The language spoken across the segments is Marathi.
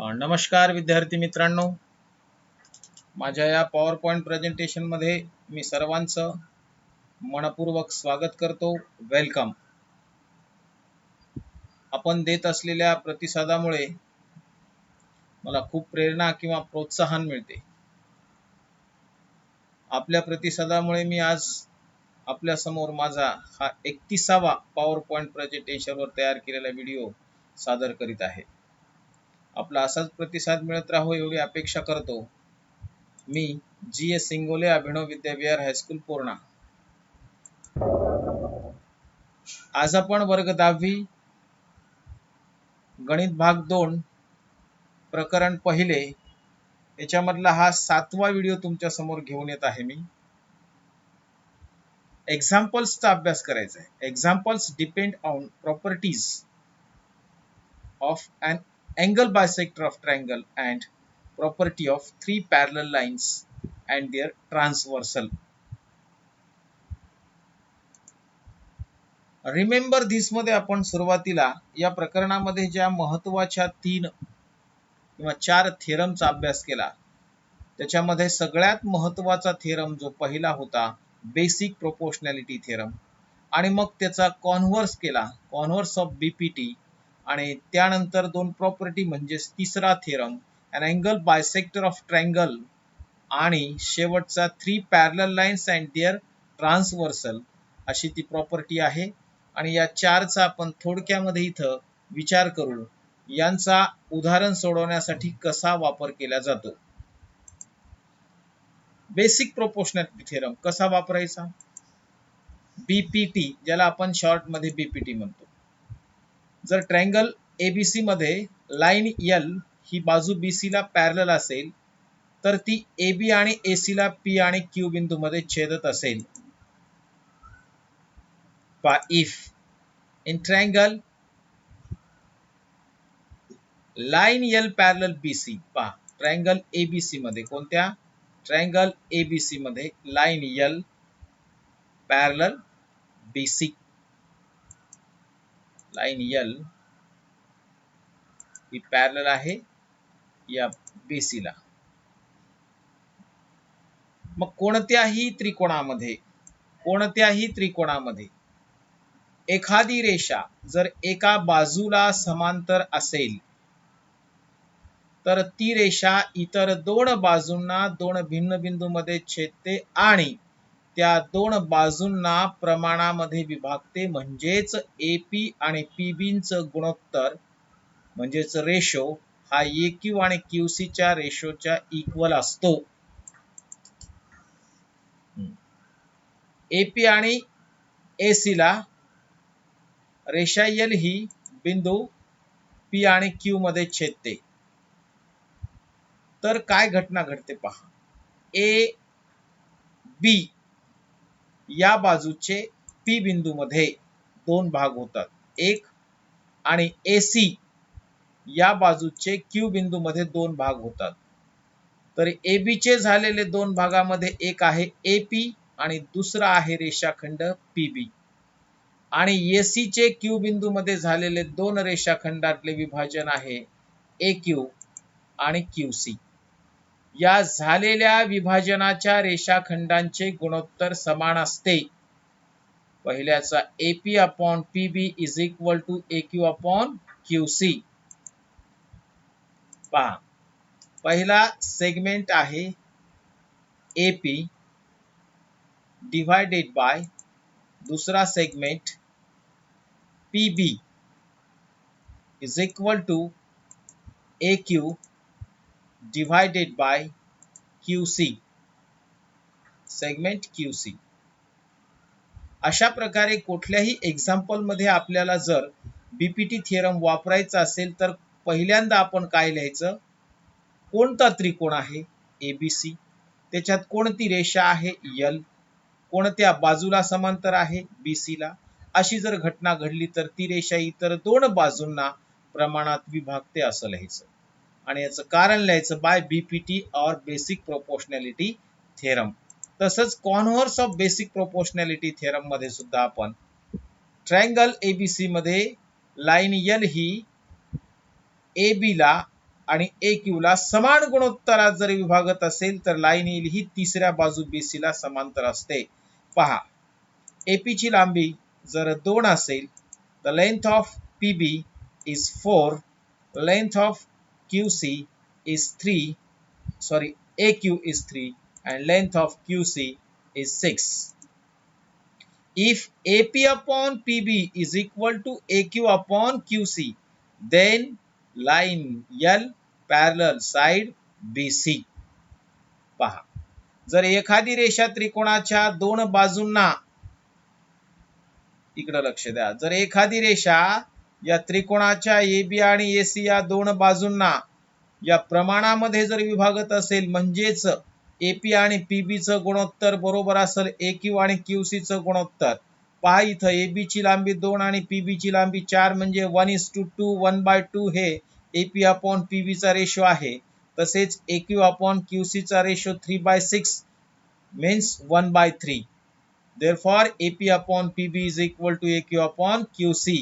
नमस्कार विद्यार्थी मित्रांनो, माझ्या या पॉवर पॉइंट प्रेझेंटेशन मध्ये मी सर्वांचं मनपूर्वक स्वागत करतो. वेलकम. आपण देत असलेल्या प्रतिसादामुळे मला खूप प्रेरणा किंवा प्रोत्साहन मिळते. आपल्या प्रतिसादामुळे मी आज आपल्या समोर माझा हा 31वा पॉवर पॉइंट प्रेझेंटेशन वर तयार केलेला व्हिडिओ सादर करीत आहे. आपला असाच प्रतिसाद मिळत राहो एवढी अपेक्षा करतो. मी GS सिंगोले, अभिनव विद्याविहार हायस्कूल पूर्णा. आज आपण वर्ग 10वी गणित भाग 2 प्रकरण पहिले याच्यामधला हा 7वा व्हिडिओ तुमच्या समोर घेऊन येत आहे. मी एक्झाम्पल्सचा अभ्यास करायचा आहे. Examples depend on properties of an angle bisector of triangle and property of three parallel lines and their transversal. Remember this मध्ये आपण सुरुवातीला या प्रकरणामध्ये ज्या महत्त्वाच्या 3 किंवा 4 थेरमचा अभ्यास केला त्याच्यामध्ये सगळ्यात महत्त्वाचा थेरम जो पहिला होता बेसिक प्रोपोर्शनॅलिटी थेरम, आणि मग त्याचा कॉन्व्हर्स केला, कॉन्व्हर्स ऑफ बीपीटी, आणि त्यानंतर 2 प्रॉपर्टी म्हणजे तिसरा theorem an angle bisector of triangle, आणि शेवटचा 3 parallel lines and their transversal अशी ती प्रॉपर्टी आहे. आणि या 4चा आपण थोडक्यामध्ये इथं विचार करू, यांचा उदाहरण सोडवण्यासाठी कसा वापर केला जातो. बेसिक प्रोपोर्शनॅलिटी थेरम कसा वापरायचा? बीपीटी, ज्याला आपण शॉर्ट मध्ये बीपीटी म्हणतो. जर ट्रायंगल एबीसी मध्ये लाईन एल ही बाजू बीसी ला पॅरलल असेल तर ती एबी आणि एसी ला पी आणि क्यू बिंदू मध्ये छेदत असेल. If in triangle line L parallel BC, पहा ट्रायंगल ABC मध्ये, कोणत्या ट्रायंगल ABC मध्ये line L parallel BC, line L ही पॅरलल आहे या BC ला. मग कोणत्याही त्रिकोणामध्ये एखादी रेषा जर एका बाजूला समांतर असेल तर ती रेषा इतर 2 बाजूंना 2 भिन्न बिंदूमध्ये छेदते आणि त्या 2 बाजूंना प्रमाणामध्ये विभागते. म्हणजेच AP आणि PB चं गुणोत्तर म्हणजेच रेशो हा AQ आणि QC च्या रेशोच्या इक्वल असतो. AP आणि AC ला रेषा L ही बिंदू P आणि Q मध्ये छेदते. तर काय घटना घडते पहा. A B या बाजूचे P बिंदू मध्ये 2 भाग होतात, एक, आणि AC या बाजूचे Q बिंदू मध्ये 2 भाग होतात. तर AB चे झालेले 2 भागामध्ये एक आहे AP आणि दुसरा आहे रेषाखंड PB, आणि AC चे Q बिंदू मध्ये झालेले 2 रेषाखंडातले विभाजन आहे AQ आणि QC. या झालेल्या विभाजनाच्या रेषाखंडांचे गुणोत्तर समान असते. पहिल्याचा AP upon PB is equal to AQ upon QC. पहा, पहिला सेगमेंट आहे AP डिवाइडेड बाय दूसरा segment PB is equal to AQ divided by QC, segment QC. अशा प्रकारे कुठल्याही एक्झाम्पल मध्ये आपल्याला जर बीपीटी थिअरम वापरायचा असेल तर पहिल्यांदा आपण काय लिहायचं? कोणता त्रिकोण आहे ABC, त्याच्यात कोणती रेषा आहे L, कोणत्या बाजूला समांतर आहे BC ला. अशी जर घटना घडली तर ती रेषा इतर 2 बाजूंना प्रमाणात विभागते असं लिहायचं, आणि याचं कारण लिहायचं बाय बीपीटी और बेसिक प्रोपोर्शनॅलिटी थेरम. तसंच converse of basic proportionality theorem मध्ये सुद्धा आपण ट्रायंगल ABC मध्ये लाईन L ही AB ला आणि AQ ला समान गुणोत्तरात जर विभागत असेल तर लाईन येईल ही तिसऱ्या बाजू BC ला समांतर असते. पहा, AP ची लांबी जर 2 असेल the length of PB is 4, length of QC is 3, sorry, AQ is 3 and length of QC is 6. If AP upon PB is equal to AQ upon QC, then line L parallel side BC. पहा, जर एखादी रेषा त्रिकोणाच्या दोन बाजूंना, इकडे लक्ष द्या, जर एखादी रेषा या त्रिकोणाच्या AB आणि AC या दोन बाजूंना या प्रमाणामध्ये जर विभागत असेल, म्हणजेच AP आणि PB चं गुणोत्तर बरोबर असेल AQ आणि QC चं गुणोत्तर. पहा, इथं AB ची लांबी 2 आणि PB ची लांबी 4 म्हणजे 1:2 1/2 हे AP अपॉन PB चा रेशो आहे. तसेच AQ अपॉन QC चा ratio 3/6 means 1/3. Therefore AP upon PB is equal to AQ upon QC.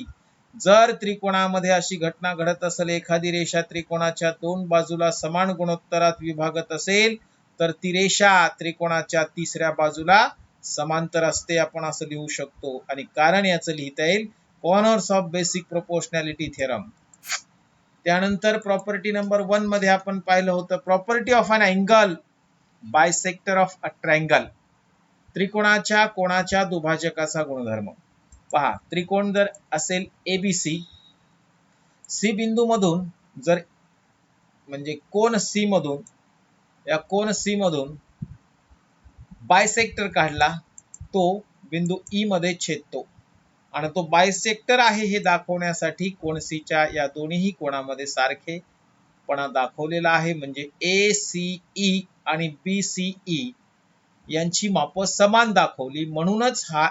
जर त्रिकोणामध्ये अशी घटना घडत असेल, एखादी रेषा त्रिकोणाच्या दोन बाजूला समान गुणोत्तरात विभागत असेल, तर ती रेषा त्रिकोणाच्या तिसऱ्या बाजूला समांतर असते, आपण असं लिहू शकतो. आणि कारण याचं लिहिता येईल converse of basic proportionality theorem. त्यानंतर प्रॉपर्टी नंबर 1 मध्ये आपण पाहिलं होतं property of an angle bisector of a triangle. त्रिकोणाच्या कोणाच्या दुभाजकाचा गुणधर्म. पहा, त्रिकोण जर असेल ABC, C बिंदू मधून जर म्हणजे कोन C मधून, या कोन C मधून बायसेक्टर काढला, तो बिंदू E मध्ये छेदतो. आणि तो बायसेक्टर आहे हे दाखवण्यासाठी कोन C च्या या दोन्ही कोणामध्ये सारखेपणा दाखवलेला आहे. म्हणजे ACE आणि BCE यांची माप समान दाखवली, म्हणूनच हा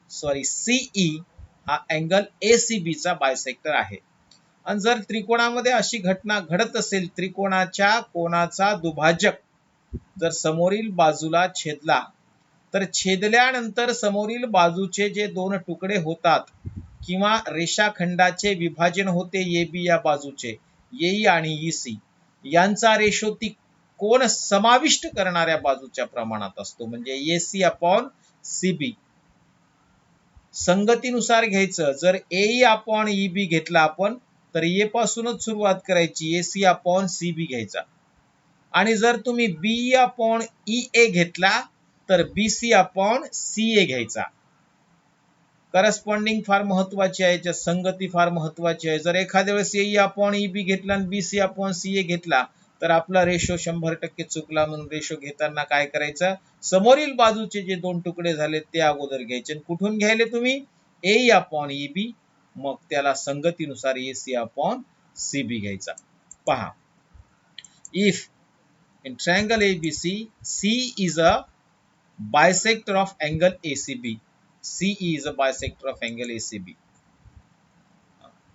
CE हा अँगल ACB चा बायसेक्टर आहे. आणि जर त्रिकोणामध्ये अशी घटना घडत असेल, त्रिकोणाच्या कोणाचा दुभाजक जर समोरील बाजूला छेदला, तर छेदल्यानंतर समोरील बाजूचे जे दोन तुकडे होतात किंवा रेषाखंडाचे विभाजन होते AB या बाजूचे, AE आणि EC यांचा रेशो ती कोन समाविष्ट करणाऱ्या बाजूच्या प्रमाणात असतो. म्हणजे AC अपॉन CB. संगतीनुसार घ्यायचं. जर AE अपॉन EB घेतला आपण, तर A पासूनच सुरुवात करायची, AC अपॉन CB घ्यायचा. आणि जर तुम्ही BE अपॉन EA घेतला, तर BC अपॉन CA घ्यायचा. करस्पॉन्डिंग फार महत्वाची आहे, संगती फार महत्वाची आहे. जर एखाद्या वेळेस AE अपॉन EB घेतला आणि BC अपॉन CA घेतला, तर आपला रेशो 100% चुकला. म्हणून रेशो घेताना काय करायचं, समोरील बाजूचे जे दोन तुकडे झाले ते अगोदर घ्यायचे. कुठून घ्यायले तुम्ही, AE अपॉन EB, मग त्याला संगतीनुसार AC अपॉन CB घ्यायचा. पहा, if in triangle ABC, C is a bisector of angle ACB. CE is a bisector of angle ACB.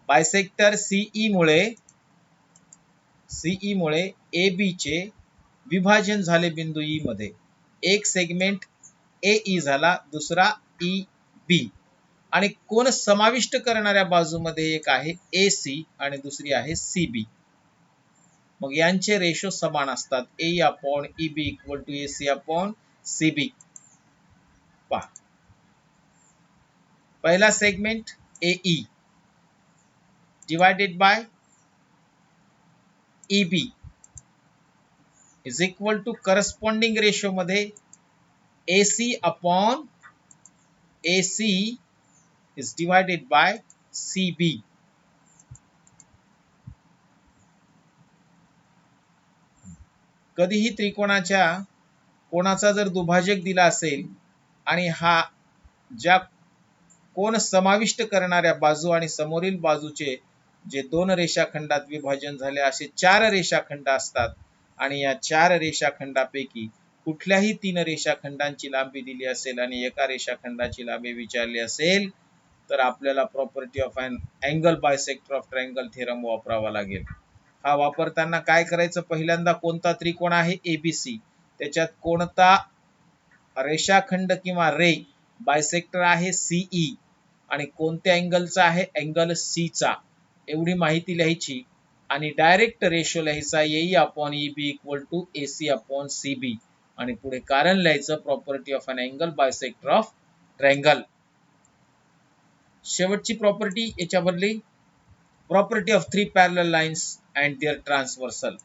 Bisector CE मुळे AB चे विभाजन झाले बिंदू E मध्ये. एक सेगमेंट AE झाला, दुसरा EB. आणि कोन समाविष्ट करणाऱ्या बाजूमध्ये एक आहे AC आणि दुसरी आहे CB. मग यांचे रेशो समान असतात. AE upon EB equal to AC upon CB. पहा, पहिला segment AE divided by EB is equal to corresponding ratio मध्ये AC upon AC is divided by CB. कधीही त्रिकोणाच्या कोणाचा जर दुभाजक दिला असेल आणि हा ज्या कोन समाविष्ट करणाऱ्या बाजू आणि समोरील बाजूचे जे दोन रेषाखंडात विभाजन झाले असे 4 रेषाखंड असतात, आणि या 4 रेषाखंडापैकी कुठल्याही 3 रेषाखंडांची लांबी दिली असेल आणि एका रेषाखंडाची लांबी विचारली असेल, तर आपल्याला property of an angle bisector of triangle theorem वापरावा लागेल. हा वापरताना काय करायचं, पहिल्यांदा कोणता त्रिकोण आहे ABC, त्याच्यात कोणता रेषाखंड किंवा रे बायसेक्टर आहे CE आणि कोणत्या अँगलचा आहे अँगल C चा, एवढी माहिती लिहायची. आणि डायरेक्ट रेशो लिहायचा A upon E B equal to A C upon C B आणि पुढे कारण लिहायचं property of an angle bisector of triangle. शेवटची प्रॉपर्टी याच्यावरली property of three parallel lines and their transversal.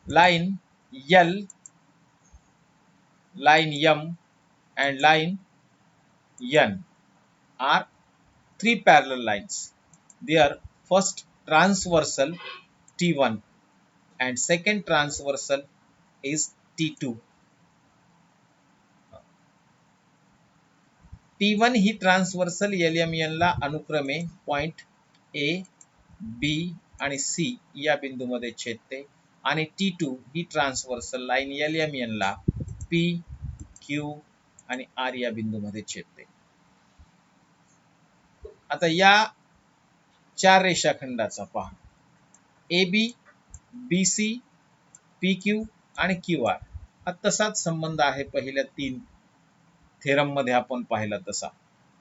Line L, line M and line N are three parallel lines. Their first transversal T1 and second transversal is T2. T1 he transversal LMN ला अनुक्रमे पॉइंट A, B आणि C या बिंदूमध्ये छेदते आणि T2 ही ट्रान्सव्हर्सल लाईन LMN ला P, Q आणि R या बिंदूमध्ये छेदते. आता या चार रेषाखंडाचा पहा A B, B C, P Q आणि क्यू आर हा तसाच संबंध आहे पहिल्या तीन थेरम मध्ये आपण पाहिला तसा.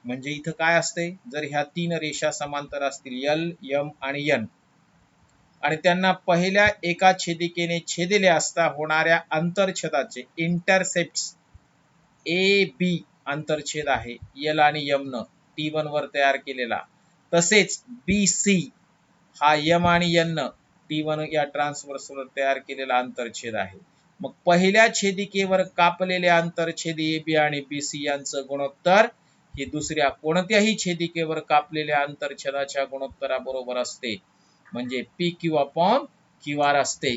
म्हणजे इथं काय असते, जर ह्या तीन रेषा समांतर असतील एल, एम आणि एन आणि त्यांना पहिल्या एका छेदिकेने छेदिले असता होणाऱ्या आंतरछेदाचे इंटरसेप्ट्स ए बी आंतरछेद आहे एल आणि एम न T1 वर तयार केलेला, तसेच बी सी हा एम आणि एन न T1 या ट्रान्सव्हर्सवर तयार केलेला आंतरछेद आहे. मग पहिल्या छेदिकेवर कापलेले आंतरछेद ए बी आणि बी सी यांचं गुणोत्तर हे दुसऱ्या कोणत्याही छेदिकेवर कापलेल्या आंतरछेदाच्या गुणोत्तराबरोबर असते, म्हणजे P Q upon Q R असते.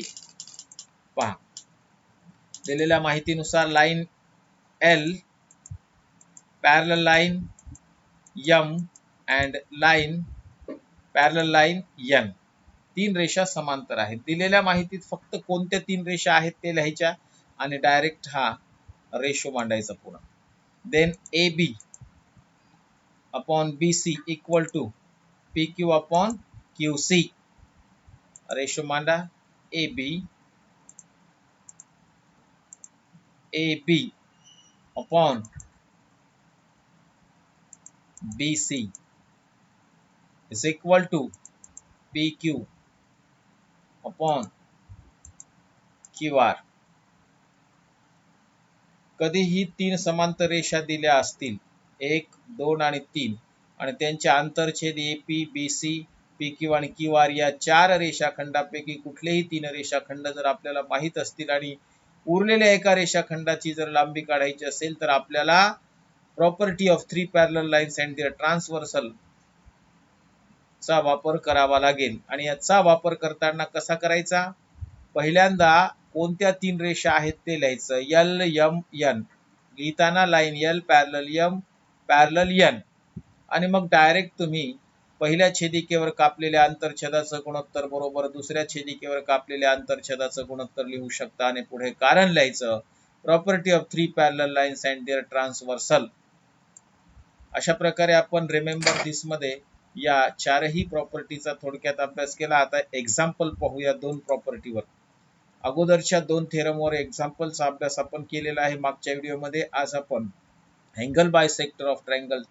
पहा दिलेल्या माहितीनुसार line L parallel line M and line parallel line N तीन रेषा समांतर आहेत. दिलेल्या माहितीत फक्त कोणत्या तीन रेषा आहेत ते लिहायच्या आणि डायरेक्ट हा रेशो मांडायचा पुन्हा. Then A B upon B C equal to P Q upon Q C. Ratio मांडा A B upon B C is equal to P Q upon Q R. कधीही तीन समांतर रेषा दिल्या असतील 1, 2 आणि 3 आणि त्यांचे आंतरछेद A P, B C, P Q आणि क्यू आर या चार रेषाखंडापैकी कुठलेही तीन रेषाखंड जर आपल्याला माहित असतील आणि उरलेल्या एका रेषाखंडाची जर लांबी काढायची असेल तर आपल्याला property of three parallel lines and their transversal चा वापर करावा लागेल. आणि याचा वापर करताना कसा करायचा, पहिल्यांदा कोणत्या तीन रेषा आहेत ते लिहायचं एल एम एन लिहिताना line L parallel M parallel N आणि मग डायरेक्ट तुम्ही पहिल्या छेदिकेवर कापलेल्या आंतरछेदाचं गुणोत्तर बरोबर दुसऱ्या छेदिकेवर कापलेल्या आंतरछेदाचं गुणोत्तर लिहू शकता आणि पुढे कारण लिहायचं property of three parallel lines and their transversal. अशा प्रकारे आपण रिमेंबर दिस मध्ये या चारही प्रॉपर्टीचा थोडक्यात अभ्यास केला. आता एक्झाम्पल पाहूया दोन प्रॉपर्टीवर. अगोदरच्या दोन थेरमवर एक्झाम्पलचा अभ्यास आपण केलेला आहे मागच्या व्हिडिओमध्ये. आज आपण अँगल बायसेक्टर ऑफ ट्रायंगल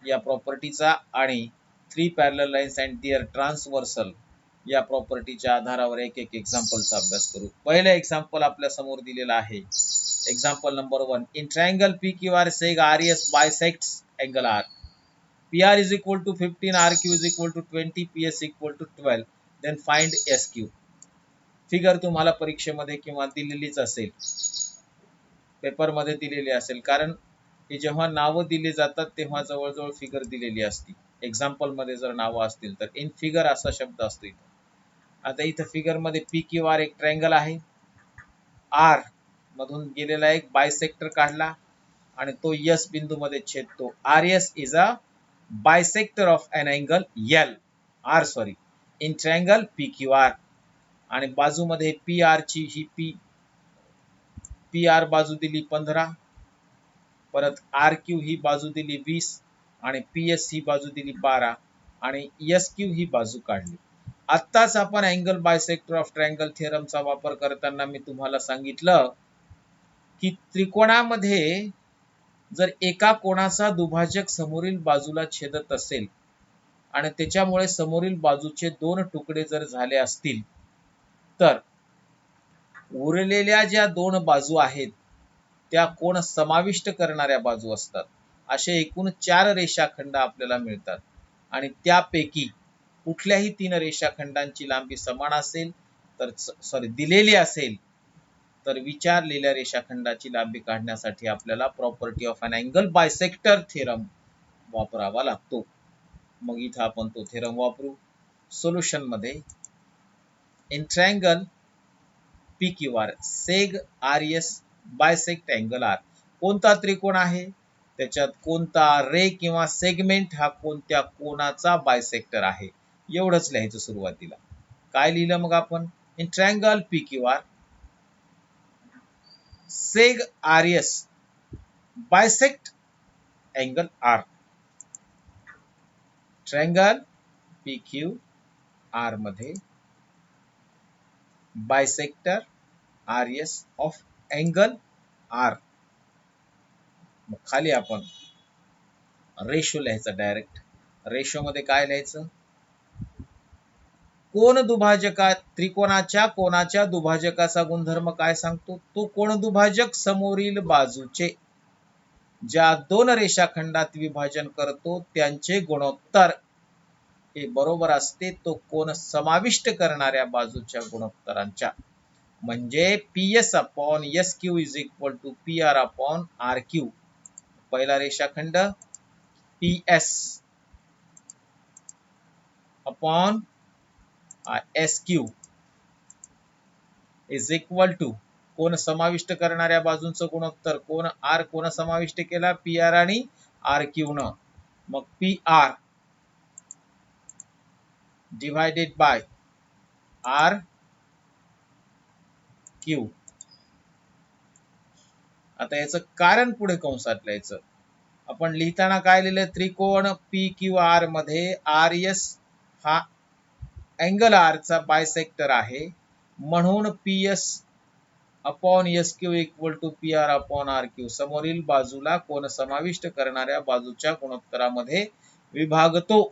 या प्रॉपर्टीचा आणि three parallel lines and their transversal या प्रॉपर्टीच्या आधारावर एक एक एक्झाम्पलचा अभ्यास करू. पहिलं एक्झाम्पल आपल्या समोर दिलेला आहे. Example number 1. In triangle P Q R seg R S bisects angle R. P R is equal to 15, R Q is equal to 20, P S equal to 12. Then find S Q. Figure तुम्हाला परीक्षेमध्ये किंवा दिलेलीच असेल, पेपरमध्ये दिलेली असेल, कारण हे जेव्हा नावं दिली जातात तेव्हा जवळजवळ फिगर दिलेली असती. एक्झाम्पल मध्ये जर नावं असतील तर इन फिगर असा शब्द असतो इथं. आता इथं फिगर मध्ये पी क्यू आर एक ट्रायंगल आहे, आर मधून गेलेला एक बायसेक्टर काढला आणि तो एस बिंदू मध्ये छेदतो. R S is a bisector of an angle L R sorry in triangle P Q R. आणि बाजूमध्ये पी आर ची ही पी आर बाजू दिली 15, परत आर क्यू ही बाजू दिली 20 आणि पी एस ही बाजू दिली 12 आणि एस क्यू ही बाजू काढली. आत्ताच आपण अँगल बायसेक्टर ऑफ ट्रायंगल थेरमचा वापर करताना मी तुम्हाला सांगितलं की त्रिकोणामध्ये जर एका कोणाचा दुभाजक समोरील बाजूला छेदत असेल आणि त्याच्यामुळे समोरील बाजूचे दोन तुकडे जर झाले असतील तर उरलेल्या ज्या दोन बाजू आहेत त्या कोण समाविष्ट करणाऱ्या बाजू असतात. असे एकूण 4 रेषाखंड आपल्याला मिळतात आणि त्यापैकी कुठल्याही 3 रेषाखंडांची लांबी समान असेल तर दिलेली असेल तर विचारलेल्या रेषाखंडाची लांबी काढण्यासाठी आपल्याला property of an angle bisector theorem वापरावा लागतो. मग इथं आपण तो थेरम वापरू. सोल्युशन मध्ये in triangle P Q R seg R S bisect angle R. कोणता त्रिकोण आहे त्याच्यात कोणता रे किंवा सेगमेंट हा कोणत्या कोणाचा बायसेक्टर आहे एवढंच लिहायचं सुरुवातीला. काय लिहिलं मग आपण? In triangle P Q R seg R S bisect angle R. Triangle P Q R मध्ये bisector R S of angle R. मग खाली आपण रेशो लिहायचा डायरेक्ट. रेशो मध्ये काय लिहायचं? कोन दुभाजका त्रिकोणाच्या कोणाच्या दुभाजकाचा गुणधर्म काय सांगतो? तो कोन दुभाजक समोरील बाजूचे ज्या दोन रेषाखंडात विभाजन करतो त्यांचे गुणोत्तर हे बरोबर असते तो कोन समाविष्ट करणाऱ्या बाजूच्या गुणोत्तरांच्या. म्हणजे PS upon SQ is equal to PR upon RQ. पहिला रेषाखंड PS upon SQ is equal to कोन समाविष्ट करणाऱ्या बाजूंचं गुणोत्तर. कोन R कोन समाविष्ट केला? PR आणि RQ न. मग PR डिवायडेड बाय RQ. आता याचं कारण पुढे कंसात लिहायचं. आपण लिहिताना काय लिहिलं? त्रिकोण PQR मध्ये RS हा अँगल R चा बायसेक्टर आहे म्हणून PS upon SQ equal to PR upon RQ. समोरील बाजूला कोन समाविष्ट करणाऱ्या बाजूच्या गुणोत्तरामध्ये विभागतो.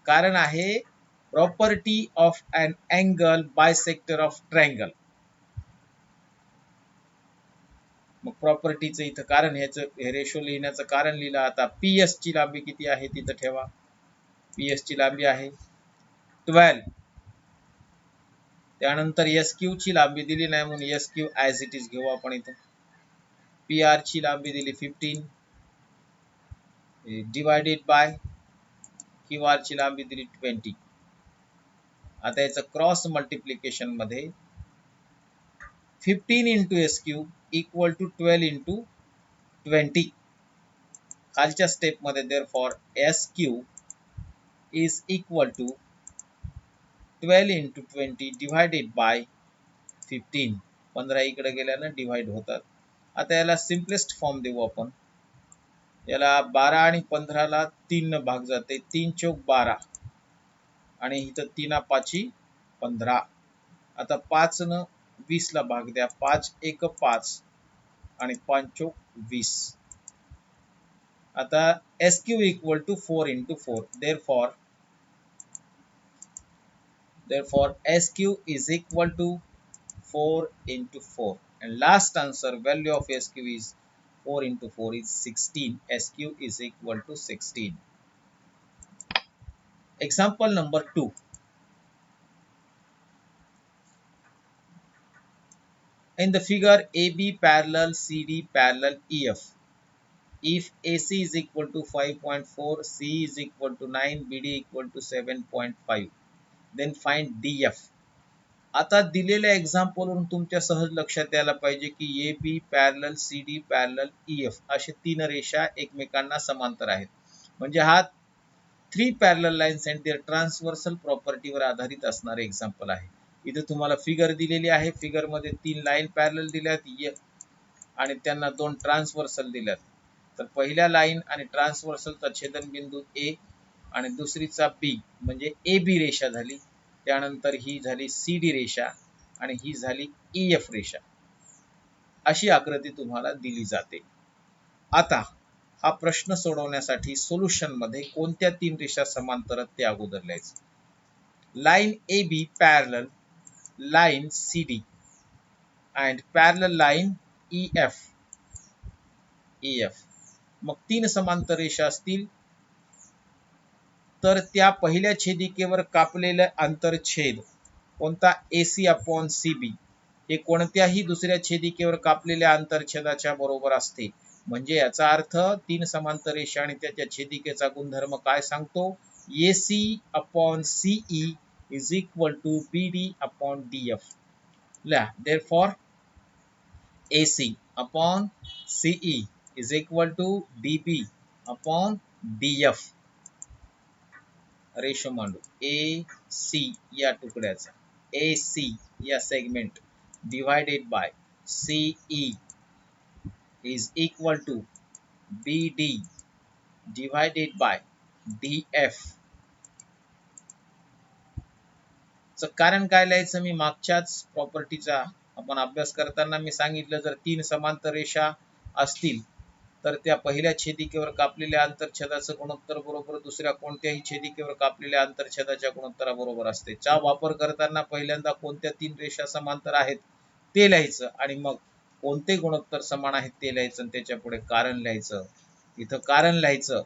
कारण आहे property of an angle bisector of triangle. मग प्रॉपर्टीचं इथं कारण हे रेशो लिहिण्याचं कारण लिहिलं. आता PS ची लांबी किती आहे तिथं ठेवा. PS ची लांबी आहे 12. त्यानंतर SQ ची लांबी दिली नाही म्हणून SQ ॲज इट इज घेऊ आपण इथं. PR ची लांबी दिली 15 डिवायडेड बाय QR ची लांबी दिली 20. आता याचं क्रॉस मल्टिप्लिकेशन मध्ये 15 into SQ equal to 12 into 20. खालच्या स्टेप मध्ये therefore SQ is equal to 12 into 20 divided by 15. 15 इकडे गेल्यानं डिवाइड होतात. आता याला सिम्पलेस्ट फॉर्म देऊ आपण. याला 12 आणि 15 ला 3 न भाग जाते. 3 चौक 12 आणि इथं 3 पाची 15. आता 5 न 20 ला भाग द्या. 5 एक 5 आणि 5 चौक 20. आता SQ equal to 4 into 4. Therefore SQ is equal to 4 into 4. And last answer value of SQ is 4 into 4 is 16. SQ is equal to 16. Example number 2. In the figure AB parallel CD parallel EF. If AC is equal to 5.4, C is equal to 9, BD equal to 7.5. Then find DF. आता दिलेल्या एक्झाम्पल वरून तुमच्या सहज लक्षात यायला पाहिजे की AB parallel CD parallel EF असे 3 रेषा एकमेकांना समांतर आहेत. म्हणजे हा 3 parallel lines and their transversal प्रॉपर्टीवर आधारित असणारे एक्झाम्पल आहे. इथे तुम्हाला फिगर दिलेली आहे. फिगर मध्ये 3 लाईन पॅरलल दिल्यात आणि त्यांना 2 ट्रान्सव्हर्सल दिल्यात. तर पहिल्या लाईन आणि ट्रान्सव्हर्सलचा छेदनबिंदू A आणि दुसरीचा B म्हणजे AB रेषा झाली. त्यानंतर ही झाली CD रेषा आणि ही झाली EF रेषा. अशी आकृती तुम्हाला दिली जाते. आता हा प्रश्न सोडवण्यासाठी सोल्युशन मध्ये कोणत्या 3 रेषा समांतर आहेत ते अगोदर लिहायचं. Line AB parallel line CD and parallel line EF. मग 3 समांतर रेषा असतील तर त्या पहिल्या छेदिकेवर कापलेले आंतरछेद कोणता AC अपॉन CB हे कोणत्याही दुसऱ्या छेदिकेवर कापलेल्या आंतरछेदाच्या बरोबर असते. म्हणजे याचा अर्थ 3 समांतर रेषा आणि त्याच्या छेदिकेचा गुणधर्म काय सांगतो, AC upon CE is equal to BD upon DF. ला therefore AC upon CE is equal to BB upon DF. Ratio मांडू AC या तुकड्याचा AC या segment divided by CE is equal to BD divided by DF. च कारण काय लिहायचं, मी मागच्याच प्रॉपर्टीचा आपण अभ्यास करताना मी सांगितलं, जर 3 समांतर रेषा असतील तर त्या पहिल्या छेदिकेवर कापलेल्या आंतरछेदाचं गुणोत्तर बरोबर दुसऱ्या कोणत्याही छेदिकेवर कापलेल्या आंतरछेदाच्या गुणोत्तराबरोबर असते. चा वापर करताना पहिल्यांदा कोणत्या 3 रेषा समांतर आहेत ते लिहायचं आणि मग कोणते गुणोत्तर समान आहेत ते लिहायचं आणि त्याच्या पुढे कारण लिहायचं. इथं कारण लिहायचं.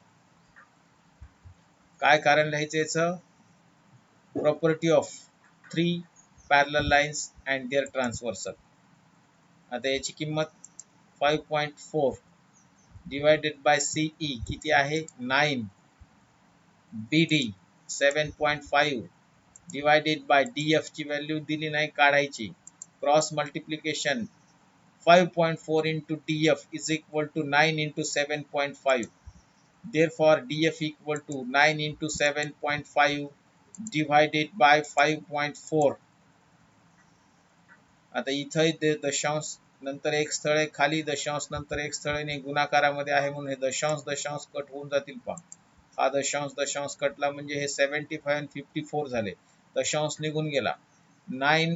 काय कारण लिहायचं याचं, property of 3 parallel lines and their transversal. आता याची किंमत 5.4 डिवाइडेड बाय CE किती आहे 9, BD 7.5 डिवाइडेड बाय DF ची व्हॅल्यू दिली नाही, काढायची. Cross multiplication 5.4 into DF is equal to 9 into 7.5. Therefore, DF equal to 9 into 7.5 divided by 5.4. आता इथं दशांश नंतर एक स्थळ आहे, खाली दशांश नंतर एक स्थळ आहे, गुणाकारामध्ये आहे म्हणून हे दशांश दशांश कट होऊन जातील. पहा, हा दशांश दशांश कटला म्हणजे हे 75 आणि 54 झाले. दशांश निघून गेला. 9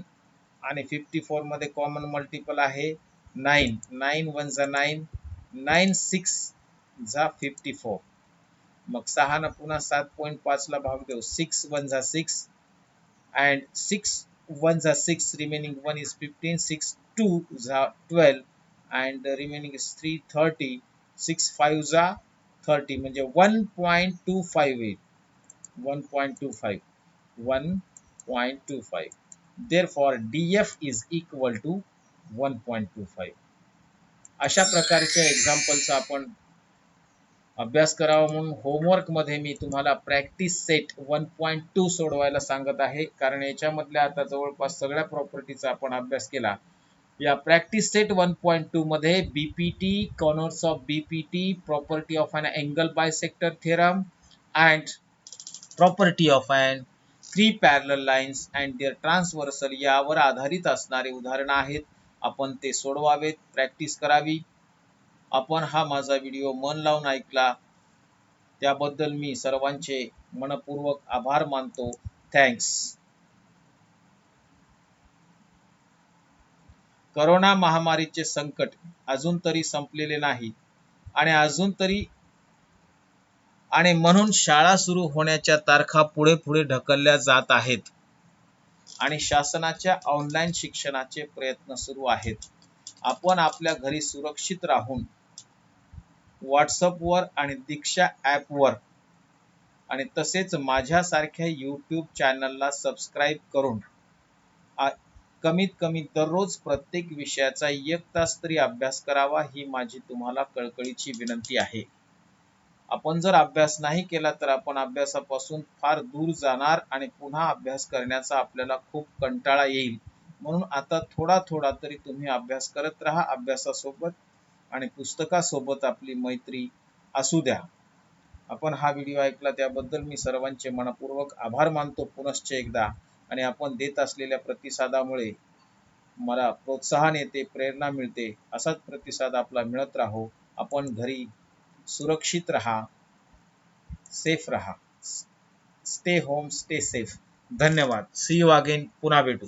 आणि 54 मध्ये कॉमन मल्टिपल आहे 9. 9 1 जा 9, 9 6 जा 54. मग 6 न पुन्हा 7.5 ला भाग देऊ. 6 1 जा 6 and 6 1 जा 6, remaining 1 is 15, 6 2 जा 12 and remaining is 3 30, 6 5 जा 30 म्हणजे 1.25 येईल. 1.25 1.25. Therefore DF is equal to 1.25. अशा प्रकारच्या एक्झाम्पलचा आपण अभ्यास करावा म्हणून होमवर्क मध्ये मी तुम्हाला प्रॅक्टिस सेट 1.2 सोडवायला सांगत आहे, कारण याच्यामधल्या आता जवळपास सगळ्या प्रॉपर्टीचा आपण अभ्यास केला. या प्रॅक्टिस सेट 1.2 मध्ये BPT, converse of BPT, property of an angle bisector theorem and property of an 3 parallel lines and their transversal यावर आधारित असणारे उदाहरण आहेत. आपण ते सोडवावेत, प्रॅक्टिस करावी. आपण हा माझा व्हिडिओ मन लावून ऐकला त्याबद्दल मी सर्वांचे मनपूर्वक आभार मानतो. थँक्स. करोना महामारीचे संकट अजून तरी संपलेले नाही आणि म्हणून शाळा सुरू होण्याच्या तारखा पुढे पुढे ढकलल्या जात आहेत आणि शासनाच्या ऑनलाईन शिक्षणाचे प्रयत्न सुरू आहेत. आपण आपल्या घरी सुरक्षित राहून व्हॉट्सअपवर आणि दीक्षा ॲपवर आणि तसेच माझ्यासारख्या यूट्यूब चॅनलला सबस्क्राईब करून कमीत कमी दररोज प्रत्येक विषयाचा 1 तास तरी अभ्यास करावा ही माझी तुम्हाला कळकळीची विनंती आहे. आपण जर अभ्यास नाही केला तर आपण अभ्यासापासून फार दूर जाणार आणि पुन्हा अभ्यास करण्याचा आपल्याला खूप कंटाळा येईल. म्हणून आता थोडा थोडा तरी तुम्ही अभ्यास करत राहा. अभ्यासासोबत आणि पुस्तकासोबत आपली मैत्री असू द्या. आपण हा व्हिडिओ ऐकला त्याबद्दल मी सर्वांचे मनपूर्वक आभार मानतो पुनश्च एकदा. आणि आपण देत असलेल्या प्रतिसादामुळे मला प्रोत्साहन येते, प्रेरणा मिळते. असाच प्रतिसाद आपला मिळत राहो. आपण घरी सुरक्षित रहा, सेफ रहा. Stay home, stay safe. धन्यवाद. See you again. पुन्हा भेटू.